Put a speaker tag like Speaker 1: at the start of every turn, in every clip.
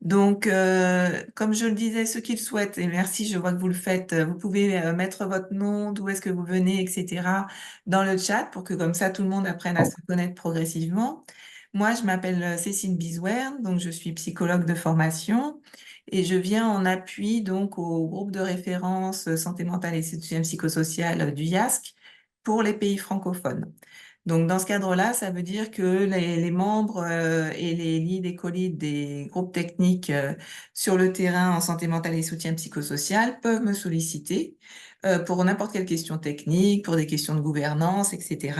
Speaker 1: Donc, comme je le disais, ceux qui le souhaitent, et merci, je vois que vous le faites, vous pouvez mettre votre nom, d'où est-ce que vous venez, etc., dans le chat pour que comme ça, tout le monde apprenne à se connaître progressivement. Moi, je m'appelle Cécile Biswern, donc je suis psychologue de formation et je viens en appui donc au groupe de référence santé mentale et soutien psychosocial du IASC pour les pays francophones. Donc, dans ce cadre-là, ça veut dire que les membres et les leads et co-leads des groupes techniques sur le terrain en santé mentale et soutien psychosocial peuvent me solliciter pour n'importe quelle question technique, pour des questions de gouvernance, etc.,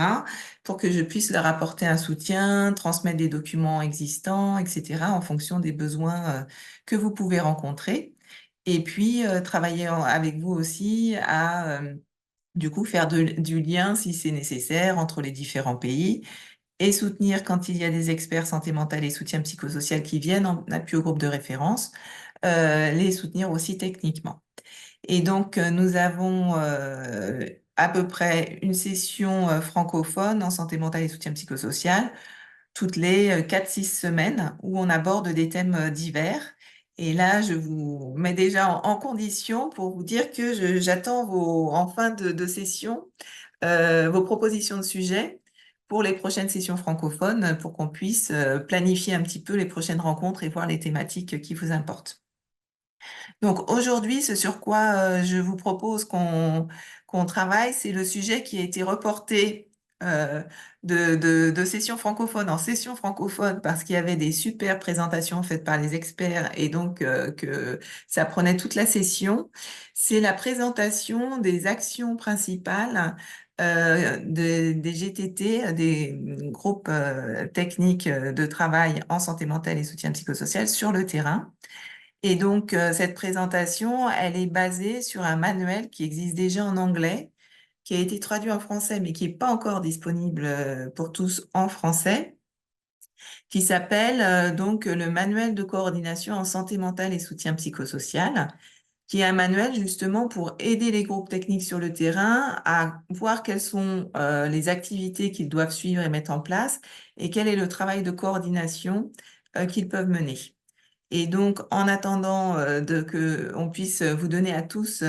Speaker 1: pour que je puisse leur apporter un soutien, transmettre des documents existants, etc., en fonction des besoins que vous pouvez rencontrer. Et puis, travailler avec vous aussi à du coup, faire du lien si c'est nécessaire entre les différents pays et soutenir quand il y a des experts santé mentale et soutien psychosocial qui viennent en appui au groupe de référence, les soutenir aussi techniquement. Et donc, nous avons à peu près une session francophone en santé mentale et soutien psychosocial toutes les 4-6 semaines où on aborde des thèmes divers. Et là, je vous mets déjà en condition pour vous dire que j'attends en fin de session vos propositions de sujets pour les prochaines sessions francophones pour qu'on puisse planifier un petit peu les prochaines rencontres et voir les thématiques qui vous importent. Donc aujourd'hui, ce sur quoi je vous propose qu'on travaille, c'est le sujet qui a été reporté euh, de session francophone en session francophone parce qu'il y avait des super présentations faites par les experts et donc que ça prenait toute la session. C'est la présentation des actions principales des GTT, des groupes techniques de travail en santé mentale et soutien psychosocial sur le terrain. Et donc, cette présentation, elle est basée sur un manuel qui existe déjà en anglais, qui a été traduit en français, mais qui n'est pas encore disponible pour tous en français, qui s'appelle donc le Manuel de coordination en santé mentale et soutien psychosocial, qui est un manuel justement pour aider les groupes techniques sur le terrain à voir quelles sont les activités qu'ils doivent suivre et mettre en place et quel est le travail de coordination qu'ils peuvent mener. Et donc, en attendant que on puisse vous donner à tous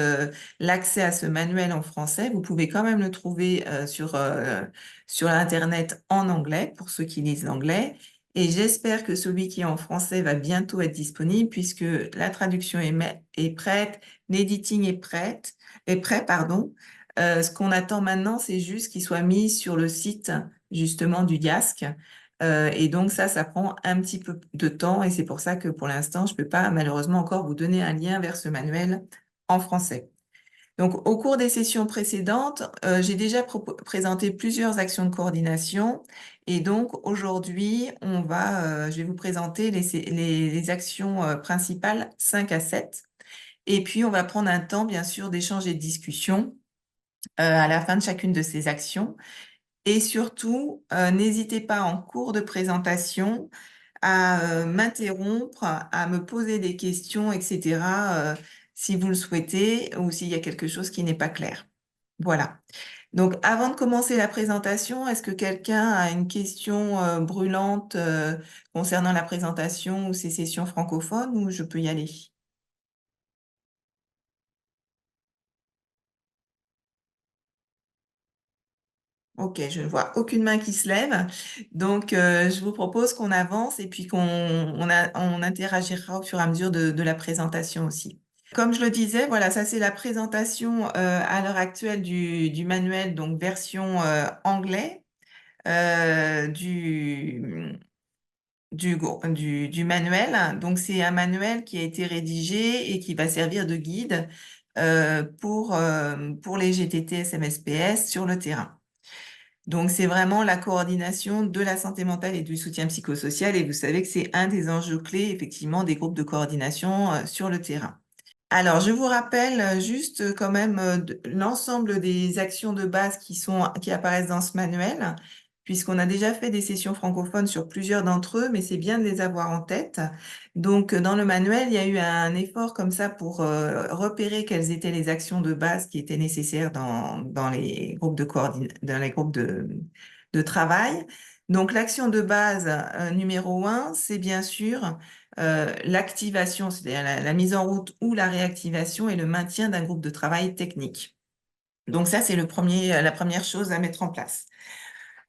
Speaker 1: l'accès à ce manuel en français, vous pouvez quand même le trouver sur Internet en anglais, pour ceux qui lisent l'anglais. Et j'espère que celui qui est en français va bientôt être disponible, puisque la traduction est prête, l'editing est prêt, pardon. Ce qu'on attend maintenant, c'est juste qu'il soit mis sur le site justement du DIASC. Et donc ça prend un petit peu de temps et c'est pour ça que pour l'instant, je ne peux pas malheureusement encore vous donner un lien vers ce manuel en français. Donc au cours des sessions précédentes, j'ai déjà présenté plusieurs actions de coordination et donc aujourd'hui, je vais vous présenter les actions principales 5 à 7 et puis on va prendre un temps bien sûr d'échange et de discussion à la fin de chacune de ces actions. Et surtout, n'hésitez pas en cours de présentation à m'interrompre, à me poser des questions, etc., si vous le souhaitez ou s'il y a quelque chose qui n'est pas clair. Voilà. Donc, avant de commencer la présentation, est-ce que quelqu'un a une question brûlante concernant la présentation ou ces sessions francophones ou je peux y aller? Ok, je ne vois aucune main qui se lève. Donc, je vous propose qu'on avance et puis on interagira au fur et à mesure de la présentation aussi. Comme je le disais, voilà, ça c'est la présentation à l'heure actuelle du manuel, donc version anglais du manuel. Donc, c'est un manuel qui a été rédigé et qui va servir de guide pour les GTT SMSPS sur le terrain. Donc, c'est vraiment la coordination de la santé mentale et du soutien psychosocial. Et vous savez que c'est un des enjeux clés, effectivement, des groupes de coordination sur le terrain. Alors, je vous rappelle juste quand même l'ensemble des actions de base qui apparaissent dans ce manuel, puisqu'on a déjà fait des sessions francophones sur plusieurs d'entre eux, mais c'est bien de les avoir en tête. Donc, dans le manuel, il y a eu un effort comme ça pour repérer quelles étaient les actions de base qui étaient nécessaires dans les groupes de travail. Donc, l'action de base numéro 1, c'est bien sûr l'activation, c'est-à-dire la mise en route ou la réactivation et le maintien d'un groupe de travail technique. Donc ça, c'est la première chose à mettre en place.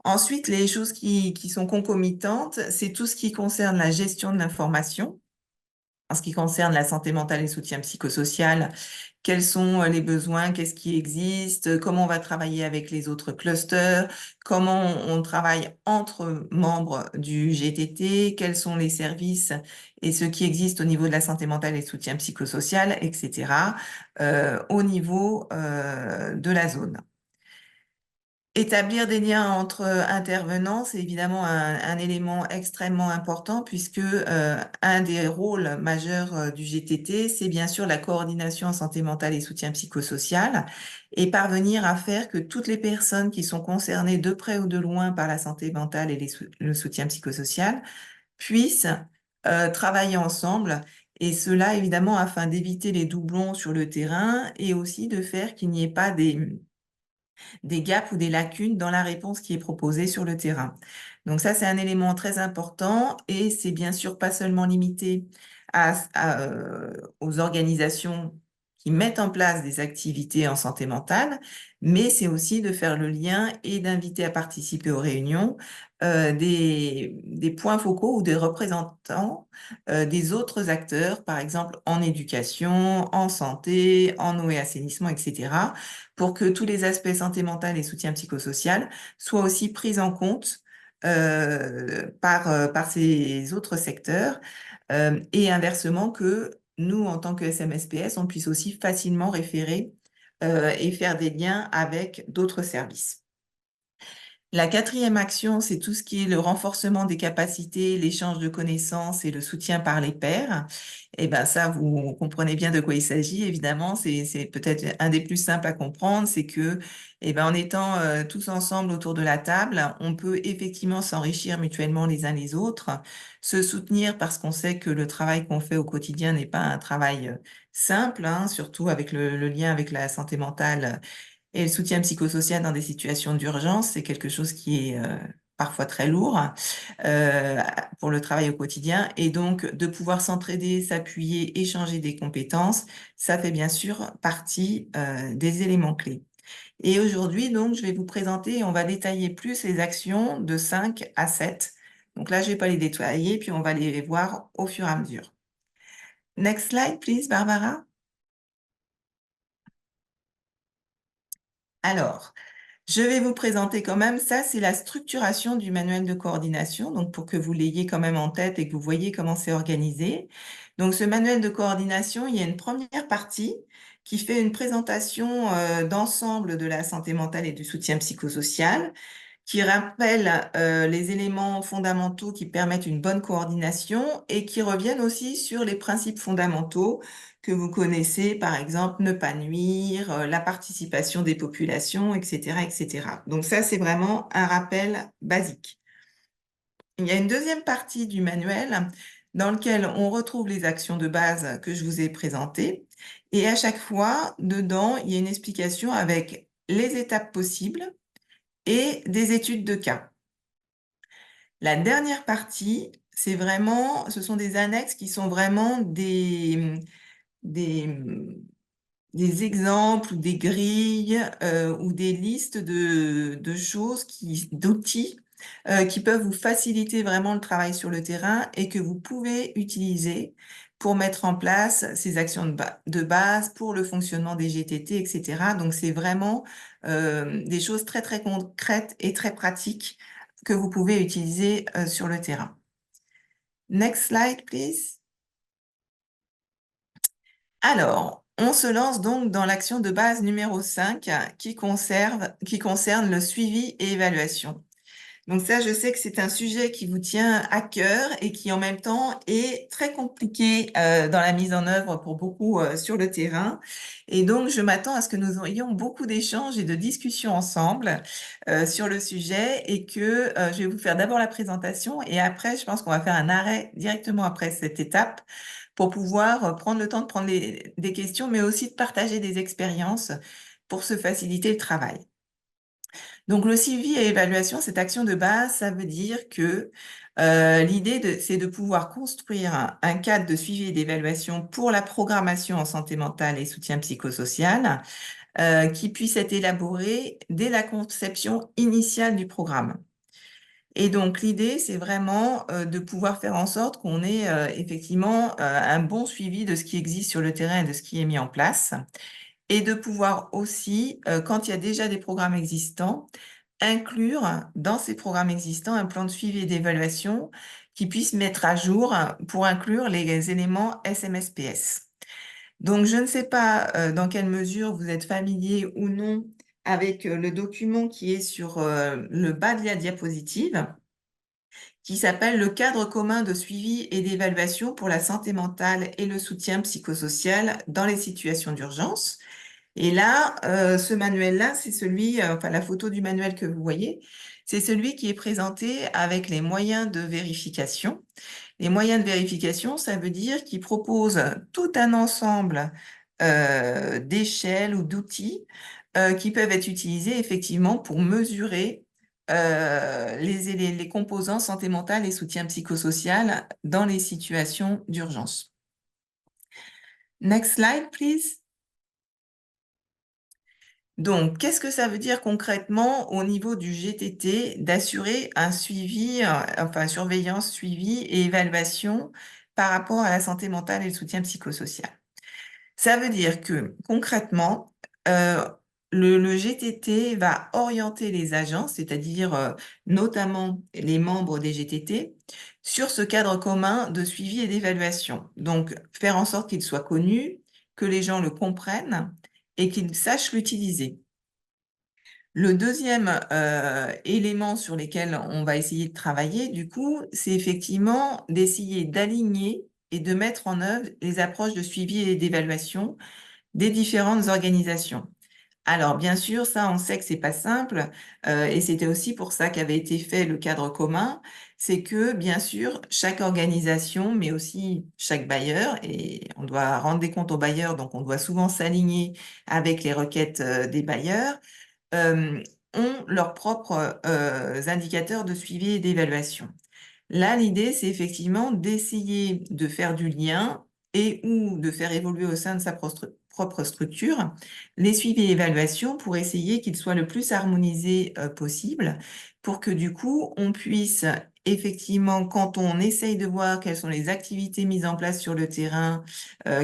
Speaker 1: Ensuite, les choses qui sont concomitantes, c'est tout ce qui concerne la gestion de l'information. En ce qui concerne la santé mentale et le soutien psychosocial, quels sont les besoins, qu'est-ce qui existe, comment on va travailler avec les autres clusters, comment on travaille entre membres du GTT, quels sont les services et ce qui existe au niveau de la santé mentale et le soutien psychosocial, etc., au niveau de la zone. Établir des liens entre intervenants, c'est évidemment un élément extrêmement important puisque un des rôles majeurs du GTT, c'est bien sûr la coordination en santé mentale et soutien psychosocial et parvenir à faire que toutes les personnes qui sont concernées de près ou de loin par la santé mentale et le soutien psychosocial puissent travailler ensemble. Et cela, évidemment, afin d'éviter les doublons sur le terrain et aussi de faire qu'il n'y ait pas des gaps ou des lacunes dans la réponse qui est proposée sur le terrain. Donc ça, c'est un élément très important et c'est bien sûr pas seulement limité aux organisations qui mettent en place des activités en santé mentale, mais c'est aussi de faire le lien et d'inviter à participer aux réunions des points focaux ou des représentants des autres acteurs, par exemple en éducation, en santé, en eau et assainissement, etc., pour que tous les aspects santé mentale et soutien psychosocial soient aussi pris en compte par ces autres secteurs et inversement que nous, en tant que SMSPS, on puisse aussi facilement référer et faire des liens avec d'autres services. La quatrième action, c'est tout ce qui est le renforcement des capacités, l'échange de connaissances et le soutien par les pairs. Et ben ça, vous comprenez bien de quoi il s'agit. Évidemment, c'est peut-être un des plus simples à comprendre, c'est que, eh ben, en étant tous ensemble autour de la table, on peut effectivement s'enrichir mutuellement les uns les autres, se soutenir parce qu'on sait que le travail qu'on fait au quotidien n'est pas un travail simple, hein, surtout avec le lien avec la santé mentale et le soutien psychosocial dans des situations d'urgence, c'est quelque chose qui est parfois très lourd euh, pour le travail au quotidien. Et donc, de pouvoir s'entraider, s'appuyer, échanger des compétences, ça fait bien sûr partie des éléments clés. Et aujourd'hui, donc, je vais vous présenter, on va détailler plus les actions de 5 à 7. Donc là, je ne vais pas les détailler, puis on va les voir au fur et à mesure. Next slide, please, Barbara. Alors, je vais vous présenter quand même, ça c'est la structuration du manuel de coordination, donc pour que vous l'ayez quand même en tête et que vous voyez comment c'est organisé. Donc ce manuel de coordination, il y a une première partie qui fait une présentation d'ensemble de la santé mentale et du soutien psychosocial, qui rappelle les éléments fondamentaux qui permettent une bonne coordination et qui reviennent aussi sur les principes fondamentaux que vous connaissez, par exemple, ne pas nuire, la participation des populations, etc., etc. Donc ça, c'est vraiment un rappel basique. Il y a une deuxième partie du manuel dans lequel on retrouve les actions de base que je vous ai présentées. Et à chaque fois, dedans, il y a une explication avec les étapes possibles et des études de cas. La dernière partie, ce sont des annexes qui sont vraiment des, des exemples ou des grilles ou des listes de choses, d'outils qui peuvent vous faciliter vraiment le travail sur le terrain et que vous pouvez utiliser pour mettre en place ces actions de base pour le fonctionnement des GTT, etc. Donc, c'est vraiment des choses très, très concrètes et très pratiques que vous pouvez utiliser sur le terrain. Next slide, please. Alors, on se lance donc dans l'action de base numéro 5 qui concerne le suivi et évaluation. Donc ça, je sais que c'est un sujet qui vous tient à cœur et qui en même temps est très compliqué dans la mise en œuvre pour beaucoup sur le terrain. Et donc, je m'attends à ce que nous ayons beaucoup d'échanges et de discussions ensemble sur le sujet et que je vais vous faire d'abord la présentation et après, je pense qu'on va faire un arrêt directement après cette étape pour pouvoir prendre le temps de prendre des questions, mais aussi de partager des expériences pour se faciliter le travail. Donc, le suivi et évaluation, cette action de base, ça veut dire que l'idée, c'est de pouvoir construire un cadre de suivi et d'évaluation pour la programmation en santé mentale et soutien psychosocial qui puisse être élaboré dès la conception initiale du programme. Et donc, l'idée, c'est vraiment de pouvoir faire en sorte qu'on ait effectivement un bon suivi de ce qui existe sur le terrain et de ce qui est mis en place, et de pouvoir aussi, quand il y a déjà des programmes existants, inclure dans ces programmes existants un plan de suivi et d'évaluation qui puisse mettre à jour pour inclure les éléments SMSPS. Donc, je ne sais pas dans quelle mesure vous êtes familier ou non avec le document qui est sur le bas de la diapositive, qui s'appelle le cadre commun de suivi et d'évaluation pour la santé mentale et le soutien psychosocial dans les situations d'urgence. Et là, ce manuel-là, c'est celui, enfin la photo du manuel que vous voyez, c'est celui qui est présenté avec les moyens de vérification. Les moyens de vérification, ça veut dire qu'ils proposent tout un ensemble d'échelles ou d'outils qui peuvent être utilisés effectivement pour mesurer les composants santé mentale et soutien psychosocial dans les situations d'urgence. Next slide, please. Donc, qu'est-ce que ça veut dire concrètement au niveau du GTT d'assurer un suivi, enfin surveillance, suivi et évaluation par rapport à la santé mentale et le soutien psychosocial? Ça veut dire que concrètement, le GTT va orienter les agents, c'est-à-dire notamment les membres des GTT, sur ce cadre commun de suivi et d'évaluation. Donc, faire en sorte qu'il soit connu, que les gens le comprennent et qu'ils sachent l'utiliser. Le deuxième élément sur lequel on va essayer de travailler, du coup, c'est effectivement d'essayer d'aligner et de mettre en œuvre les approches de suivi et d'évaluation des différentes organisations. Alors, bien sûr, ça, on sait que c'est pas simple, et c'était aussi pour ça qu'avait été fait le cadre commun. C'est que, bien sûr, chaque organisation, mais aussi chaque bailleur, et on doit rendre des comptes aux bailleurs, donc on doit souvent s'aligner avec les requêtes des bailleurs, euh, ont leurs propres indicateurs de suivi et d'évaluation. Là, l'idée, c'est effectivement d'essayer de faire du lien et ou de faire évoluer au sein de sa propre structure les suivis et évaluations pour essayer qu'ils soient le plus harmonisés possible, pour que du coup, on puisse effectivement, quand on essaye de voir quelles sont les activités mises en place sur le terrain,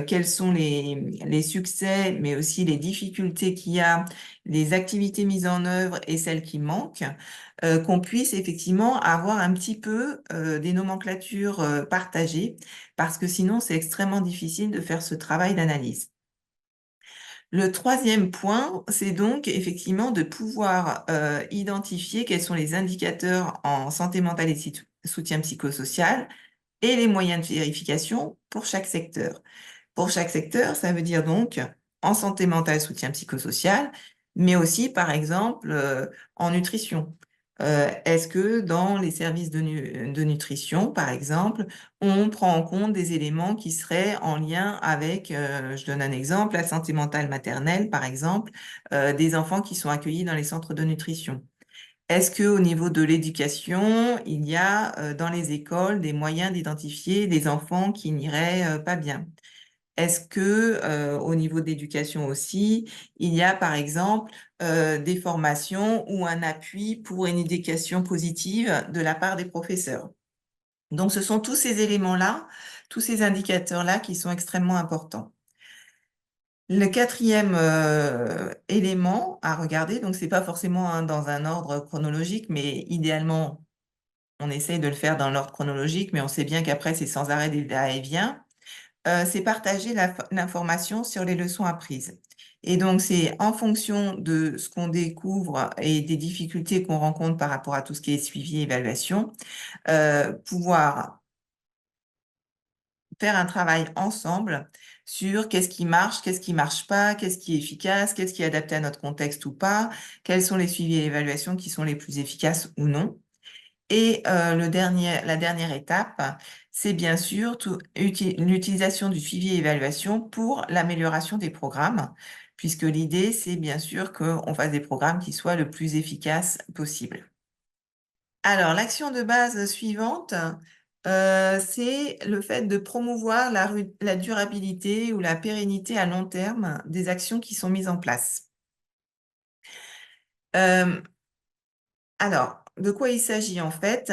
Speaker 1: quels sont les succès, mais aussi les difficultés qu'il y a, les activités mises en œuvre et celles qui manquent, qu'on puisse effectivement avoir un petit peu des nomenclatures partagées, parce que sinon c'est extrêmement difficile de faire ce travail d'analyse. Le troisième point, c'est donc effectivement de pouvoir identifier quels sont les indicateurs en santé mentale et soutien psychosocial et les moyens de vérification pour chaque secteur. Pour chaque secteur, ça veut dire donc en santé mentale, soutien psychosocial, mais aussi, par exemple, en nutrition. Est-ce que dans les services de nutrition, par exemple, on prend en compte des éléments qui seraient en lien avec, je donne un exemple, la santé mentale maternelle, par exemple, des enfants qui sont accueillis dans les centres de nutrition? Est-ce qu'au niveau de l'éducation, il y a dans les écoles des moyens d'identifier des enfants qui n'iraient pas bien? Est-ce que, au niveau de l'éducation aussi, il y a par exemple des formations ou un appui pour une éducation positive de la part des professeurs? Donc, ce sont tous ces éléments-là, tous ces indicateurs-là qui sont extrêmement importants. Le quatrième élément à regarder, donc c'est pas forcément dans un ordre chronologique, mais idéalement, on essaye de le faire dans l'ordre chronologique, mais on sait bien qu'après, c'est sans arrêt des va-et-vient. C'est partager l'information sur les leçons apprises. Et donc, c'est en fonction de ce qu'on découvre et des difficultés qu'on rencontre par rapport à tout ce qui est suivi et évaluation, pouvoir faire un travail ensemble sur qu'est-ce qui marche pas, qu'est-ce qui est efficace, qu'est-ce qui est adapté à notre contexte ou pas, quels sont les suivis et évaluations qui sont les plus efficaces ou non. Et la dernière étape, c'est bien sûr l'utilisation du suivi et évaluation pour l'amélioration des programmes. puisque l'idée, c'est bien sûr qu'on fasse des programmes qui soient le plus efficaces possible. Alors, l'action de base suivante, c'est le fait de promouvoir la durabilité ou la pérennité à long terme des actions qui sont mises en place. Hem, alors, de quoi il s'agit en fait?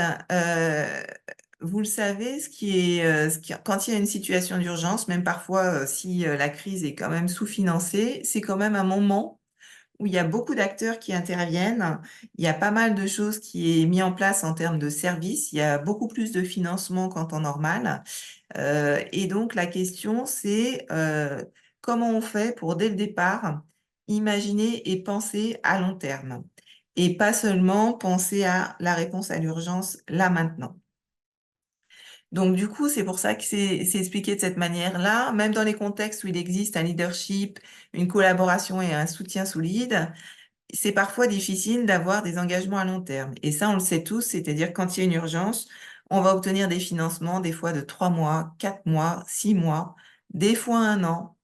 Speaker 1: Vous le savez, quand il y a une situation d'urgence, même parfois, si, la crise est quand même sous-financée, c'est quand même un moment où il y a beaucoup d'acteurs qui interviennent. Il y a pas mal de choses qui est mis en place en termes de services. Il y a beaucoup plus de financement qu'en temps normal. Et donc la question c'est, comment on fait pour dès le départ, imaginer et penser à long terme? Et pas seulement penser à la réponse à l'urgence là, maintenant. Donc du coup, c'est pour ça que c'est expliqué de cette manière-là. Même dans les contextes où il existe un leadership, une collaboration et un soutien solide, c'est parfois difficile d'avoir des engagements à long terme et ça, on le sait tous, c'est-à-dire quand il y a une urgence, on va obtenir des financements des fois de 3 mois, 4 mois, 6 mois, des fois 1 an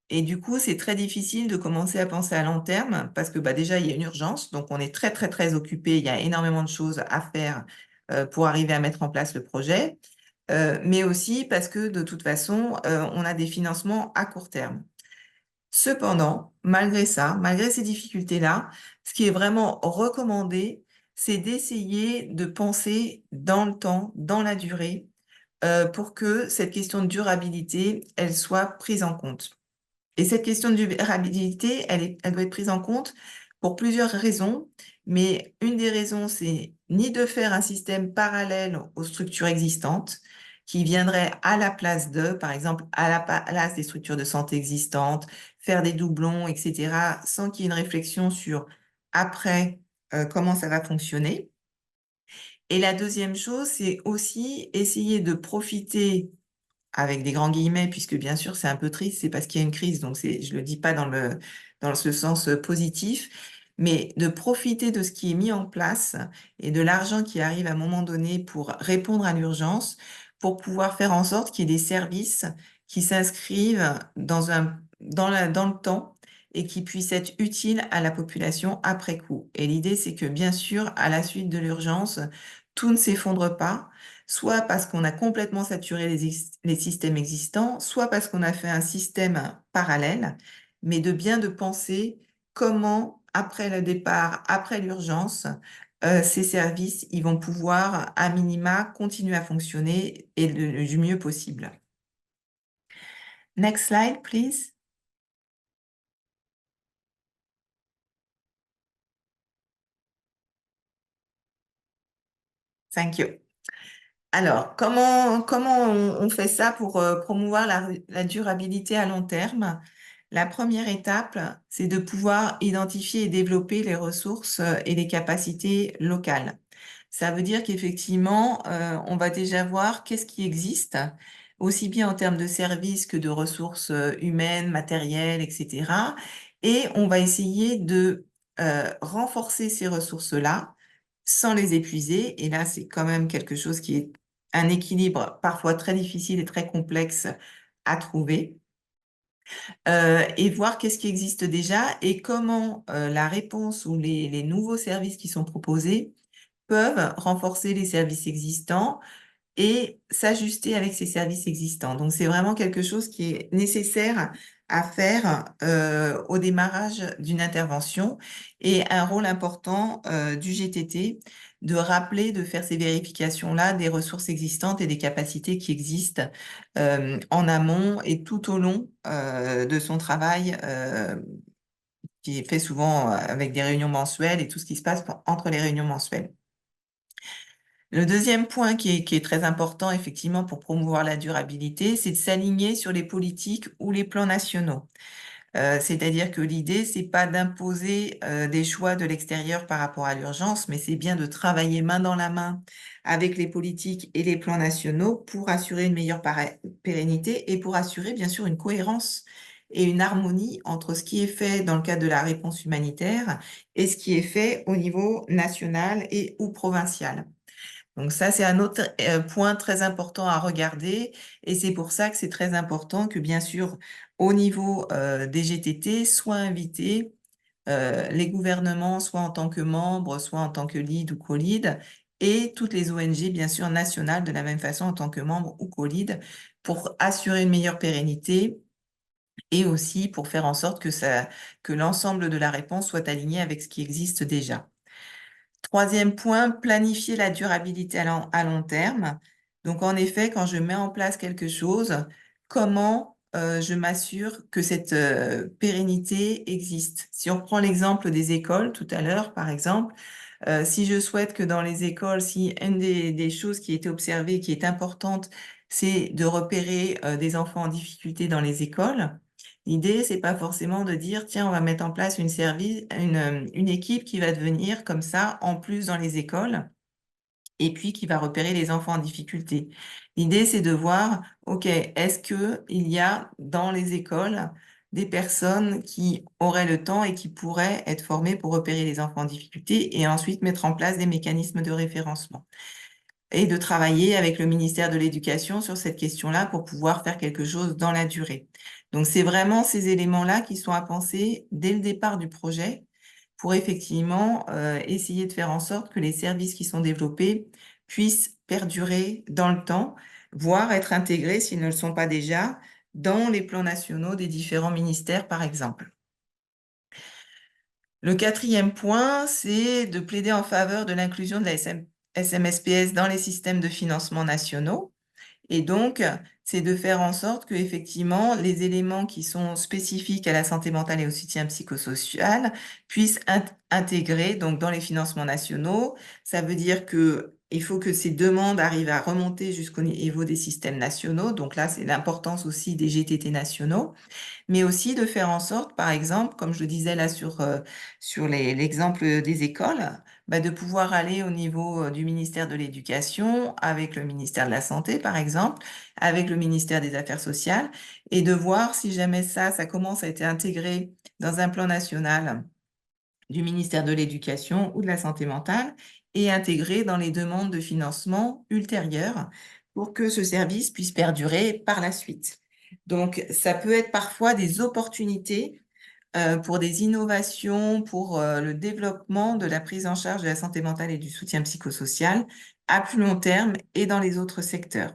Speaker 1: et du coup, c'est très difficile de commencer à penser à long terme parce que, bah, déjà, il y a une urgence, donc on est très, très, très occupé. Il y a énormément de choses à faire, pour arriver à mettre en place le projet, mais aussi parce que de toute façon, on a des financements à court terme. Cependant, malgré ça, malgré ces difficultés-là, ce qui est vraiment recommandé, c'est d'essayer de penser dans le temps, dans la durée, pour que cette question de durabilité, elle soit prise en compte. Et cette question de durabilité, elle doit être prise en compte pour plusieurs raisons, mais une des raisons, c'est ni de faire un système parallèle aux structures existantes, qui viendraient à la place de, par exemple, à la place des structures de santé existantes, faire des doublons, et cetera, sans qu'il y ait une réflexion sur après, comment ça va fonctionner. Et la deuxième chose, c'est aussi essayer de profiter avec des grands guillemets, puisque bien sûr c'est un peu triste, c'est parce qu'il y a une crise, donc je le dis pas dans ce sens, positif, mais de profiter de ce qui est mis en place et de l'argent qui arrive à un moment donné pour répondre à l'urgence, pour pouvoir faire en sorte qu'il y ait des services qui s'inscrivent dans le temps et qui puissent être utiles à la population après coup. Et l'idée, c'est que bien sûr, à la suite de l'urgence, tout ne s'effondre pas, soit parce qu'on a complètement saturé les systèmes existants, soit parce qu'on a fait un système parallèle, mais de penser comment, après le départ, après l'urgence, ces services, ils vont pouvoir, à minima, continuer à fonctionner et du mieux possible. Next slide, please. Thank you. Alors, comment on fait ça pour, promouvoir la durabilité à long terme? La première étape, c'est de pouvoir identifier et développer les ressources, et les capacités locales. Ça veut dire qu'effectivement, on va déjà voir qu'est-ce qui existe, aussi bien en termes de services que de ressources, humaines, matérielles et cetera et on va essayer de, renforcer ces ressources-là, sans les épuiser et là, c'est quand même quelque chose qui est un équilibre parfois très difficile et très complexe à trouver, et voir qu'est-ce qui existe déjà et comment, la réponse ou les nouveaux services qui sont proposés peuvent renforcer les services existants et s'ajuster avec ces services existants. Donc c'est vraiment quelque chose qui est nécessaire à faire, au démarrage d'une intervention et un rôle important, du GTT de rappeler, de faire ces vérifications-là des ressources existantes et des capacités qui existent, en amont et tout au long, de son travail, qui est fait souvent, avec des réunions mensuelles et tout ce qui se passe entre les réunions mensuelles. Le deuxième point qui est très important effectivement pour promouvoir la durabilité, c'est de s'aligner sur les politiques ou les plans nationaux. C'est-à-dire que l'idée, c'est pas d'imposer, des choix de l'extérieur par rapport à l'urgence, mais c'est bien de travailler main dans la main avec les politiques et les plans nationaux pour assurer une meilleure pérennité et pour assurer bien sûr une cohérence et une harmonie entre ce qui est fait dans le cadre de la réponse humanitaire et ce qui est fait au niveau national et ou provincial. Donc ça, c'est un autre point très important à regarder et c'est pour ça que c'est très important que, bien sûr, au niveau des GTT, soient invités les gouvernements, soit en tant que membres, soit en tant que lead ou co-lead, et toutes les ONG, bien sûr, nationales, de la même façon en tant que membres ou co-lead, pour assurer une meilleure pérennité et aussi pour faire en sorte que l'ensemble de la réponse soit aligné avec ce qui existe déjà. Troisième point, planifier la durabilité à long terme. Donc, en effet, quand je mets en place quelque chose, comment je m'assure que cette pérennité existe? Si on prend l'exemple des écoles tout à l'heure, par exemple, si je souhaite que dans les écoles, si une des choses qui a été observée, qui est importante, c'est de repérer des enfants en difficulté dans les écoles, l'idée, c'est pas forcément de dire, tiens, on va mettre en place une équipe qui va devenir comme ça, en plus dans les écoles, et puis qui va repérer les enfants en difficulté. L'idée, c'est de voir, OK, est-ce que il y a dans les écoles des personnes qui auraient le temps et qui pourraient être formées pour repérer les enfants en difficulté et ensuite mettre en place des mécanismes de référencement et de travailler avec le ministère de l'Éducation sur cette question-là pour pouvoir faire quelque chose dans la durée. Donc, c'est vraiment ces éléments-là qui sont à penser dès le départ du projet pour effectivement essayer de faire en sorte que les services qui sont développés puissent perdurer dans le temps, voire être intégrés, s'ils ne le sont pas déjà, dans les plans nationaux des différents ministères, par exemple. Le quatrième point, c'est de plaider en faveur de l'inclusion de la SMSPS dans les systèmes de financement nationaux. Et donc, c'est de faire en sorte que, effectivement, les éléments qui sont spécifiques à la santé mentale et au soutien psychosocial puissent intégrer donc dans les financements nationaux. Ça veut dire que il faut que ces demandes arrivent à remonter jusqu'au niveau des systèmes nationaux. Donc là, c'est l'importance aussi des GTT nationaux, mais aussi de faire en sorte, par exemple, comme je le disais là sur l'exemple des écoles, bah, de pouvoir aller au niveau du ministère de l'Éducation, avec le ministère de la Santé, par exemple, avec le ministère des Affaires sociales, et de voir si jamais ça commence à être intégré dans un plan national du ministère de l'Éducation ou de la Santé mentale, et intégré dans les demandes de financement ultérieures pour que ce service puisse perdurer par la suite. Donc, ça peut être parfois des opportunités pour des innovations, pour le développement de la prise en charge de la santé mentale et du soutien psychosocial à plus long terme et dans les autres secteurs.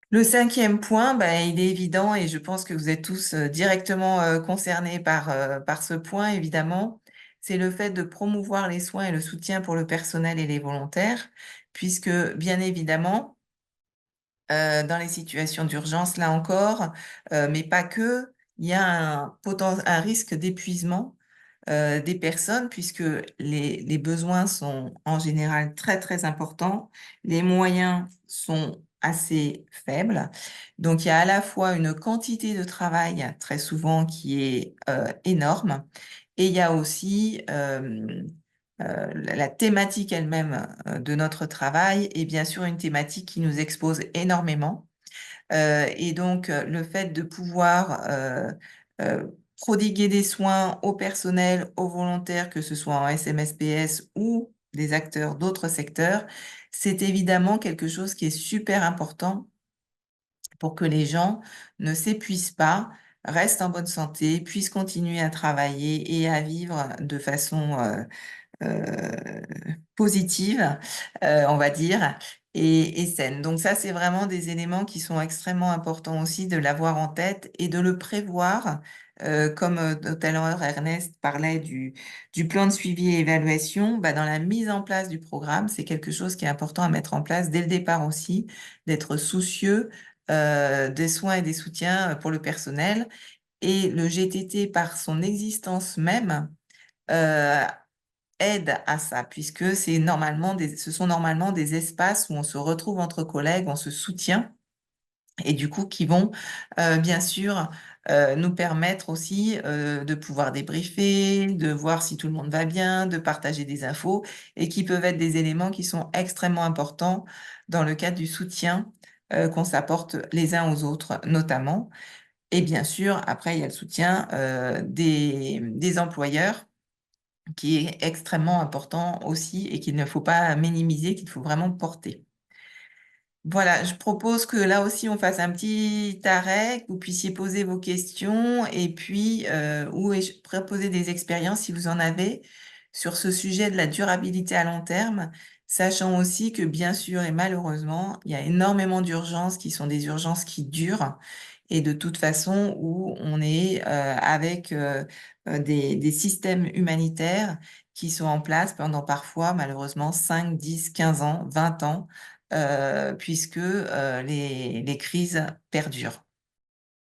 Speaker 1: Le cinquième point, bah, il est évident et je pense que vous êtes tous directement concernés par ce point, évidemment, c'est le fait de promouvoir les soins et le soutien pour le personnel et les volontaires, puisque bien évidemment, dans les situations d'urgence, là encore, mais pas que, il y a un risque d'épuisement des personnes puisque les besoins sont en général très, très importants. Les moyens sont assez faibles. Donc, il y a à la fois une quantité de travail très souvent qui est énorme et il y a aussi la thématique elle-même de notre travail est bien sûr une thématique qui nous expose énormément. Et donc, le fait de pouvoir prodiguer des soins au personnel, aux volontaires, que ce soit en SMSPS ou des acteurs d'autres secteurs, c'est évidemment quelque chose qui est super important pour que les gens ne s'épuisent pas, restent en bonne santé, puissent continuer à travailler et à vivre de façon euh, positive, on va dire, et saine. Donc ça, c'est vraiment des éléments qui sont extrêmement importants aussi de l'avoir en tête et de le prévoir. Comme tout à l'heure Ernest parlait du plan de suivi et évaluation, bah, dans la mise en place du programme, c'est quelque chose qui est important à mettre en place dès le départ aussi, d'être soucieux des soins et des soutiens pour le personnel. Et le GTT, par son existence même, euh, aide à ça, puisque ce sont normalement des espaces où on se retrouve entre collègues, on se soutient, et du coup qui vont bien sûr nous permettre aussi de pouvoir débriefer, de voir si tout le monde va bien, de partager des infos, et qui peuvent être des éléments qui sont extrêmement importants dans le cadre du soutien qu'on s'apporte les uns aux autres, notamment. Et bien sûr, après, il y a le soutien des employeurs qui est extrêmement important aussi et qu'il ne faut pas minimiser, qu'il faut vraiment porter. Voilà, je propose que là aussi on fasse un petit arrêt, que vous puissiez poser vos questions et puis, ou proposer des expériences si vous en avez sur ce sujet de la durabilité à long terme, sachant aussi que bien sûr et malheureusement, il y a énormément d'urgences qui sont des urgences qui durent et de toute façon où on est, avec, des systèmes humanitaires qui sont en place pendant parfois malheureusement 5, 10, 15 ans, 20 ans, puisque, les crises perdurent.